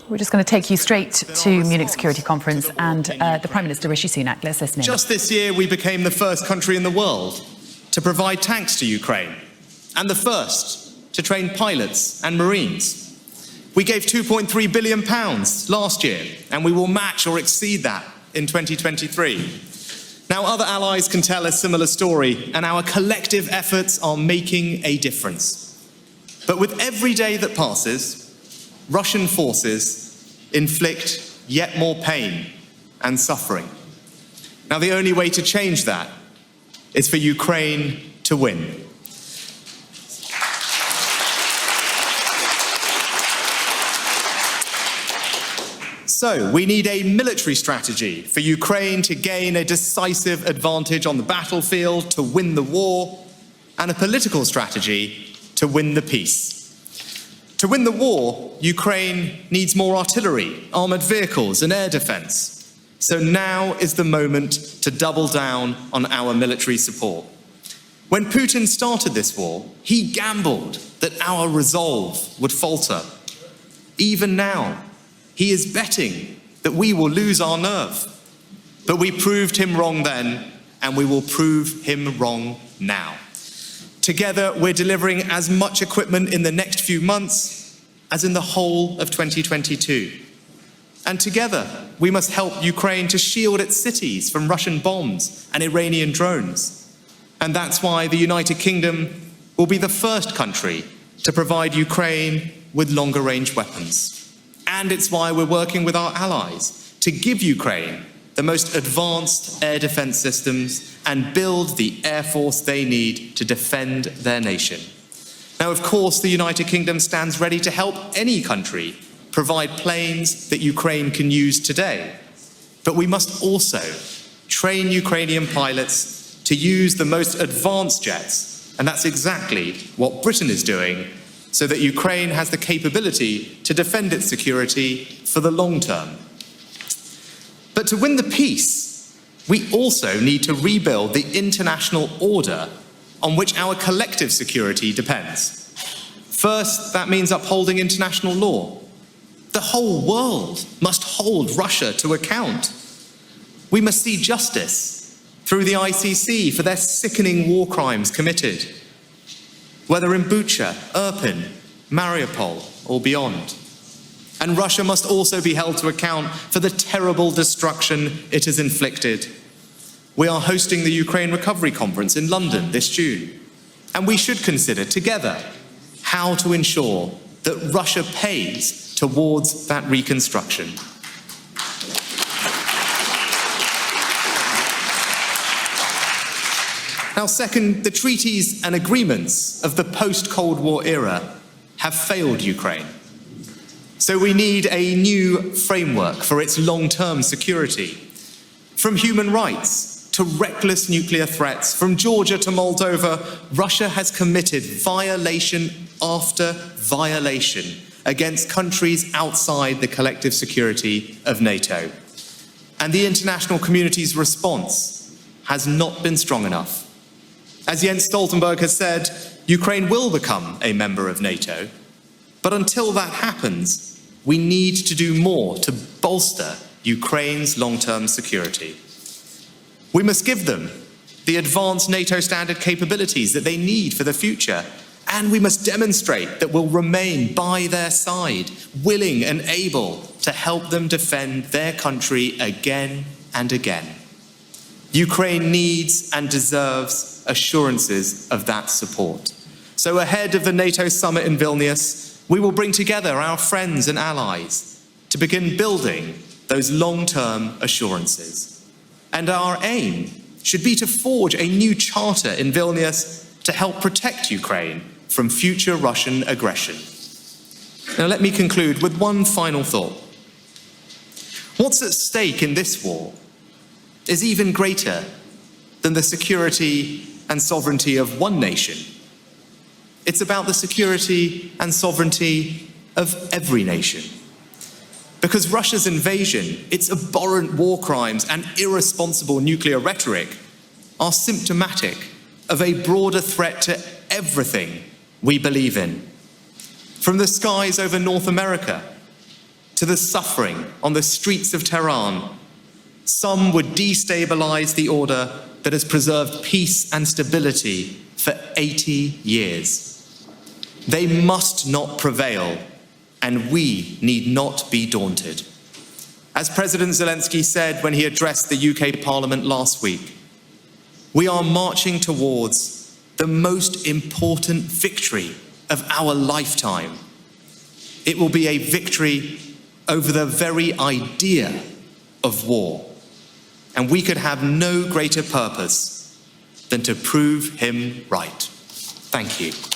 We're just going to take you straight to Munich Security Conference and the Prime Minister, Rishi Sunak. Let's listen in. Just this year, we became the first country in the world to provide tanks to Ukraine and the first to train pilots and Marines. We gave £2.3 billion last year, and we will match or exceed that in 2023. Now, other allies can tell a similar story, and our collective efforts are making a difference. But with every day that passes, Russian forces inflict yet more pain and suffering. Now, the only way to change that is for Ukraine to win. So, we need a military strategy for Ukraine to gain a decisive advantage on the battlefield, to win the war, and a political strategy to win the peace. To win the war, Ukraine needs more artillery, armoured vehicles, and air defence. So now is the moment to double down on our military support. When Putin started this war, he gambled that our resolve would falter. Even now, he is betting that we will lose our nerve. But we proved him wrong then, and we will prove him wrong now. Together, we're delivering as much equipment in the next few months as in the whole of 2022. And together, we must help Ukraine to shield its cities from Russian bombs and Iranian drones. And that's why the United Kingdom will be the first country to provide Ukraine with longer-range weapons. And it's why we're working with our allies to give Ukraine the most advanced air defense systems and build the air force they need to defend their nation. Now, of course, the United Kingdom stands ready to help any country provide planes that Ukraine can use today. But we must also train Ukrainian pilots to use the most advanced jets, and that's exactly what Britain is doing, so that Ukraine has the capability to defend its security for the long term. But to win the peace, we also need to rebuild the international order on which our collective security depends. First, that means upholding international law. The whole world must hold Russia to account. We must see justice through the ICC for their sickening war crimes committed, whether in Bucha, Irpin, Mariupol, or beyond. And Russia must also be held to account for the terrible destruction it has inflicted. We are hosting the Ukraine Recovery Conference in London this June, and we should consider together how to ensure that Russia pays towards that reconstruction. Now, second, the treaties and agreements of the post-Cold War era have failed Ukraine. So we need a new framework for its long-term security. From human rights to reckless nuclear threats, from Georgia to Moldova, Russia has committed violation after violation against countries outside the collective security of NATO. And the international community's response has not been strong enough. As Jens Stoltenberg has said, Ukraine will become a member of NATO. But until that happens, we need to do more to bolster Ukraine's long-term security. We must give them the advanced NATO standard capabilities that they need for the future, and we must demonstrate that we'll remain by their side, willing and able to help them defend their country again and again. Ukraine needs and deserves assurances of that support. So ahead of the NATO summit in Vilnius, we will bring together our friends and allies to begin building those long-term assurances. And our aim should be to forge a new charter in Vilnius to help protect Ukraine from future Russian aggression. Now, let me conclude with one final thought. What's at stake in this war is even greater than the security and sovereignty of one nation. It's about the security and sovereignty of every nation. Because Russia's invasion, its abhorrent war crimes and irresponsible nuclear rhetoric are symptomatic of a broader threat to everything we believe in. From the skies over North America to the suffering on the streets of Tehran, some would destabilize the order that has preserved peace and stability for 80 years. They must not prevail, and we need not be daunted. As President Zelensky said when he addressed the UK Parliament last week, we are marching towards the most important victory of our lifetime. It will be a victory over the very idea of war. And we could have no greater purpose than to prove him right. Thank you.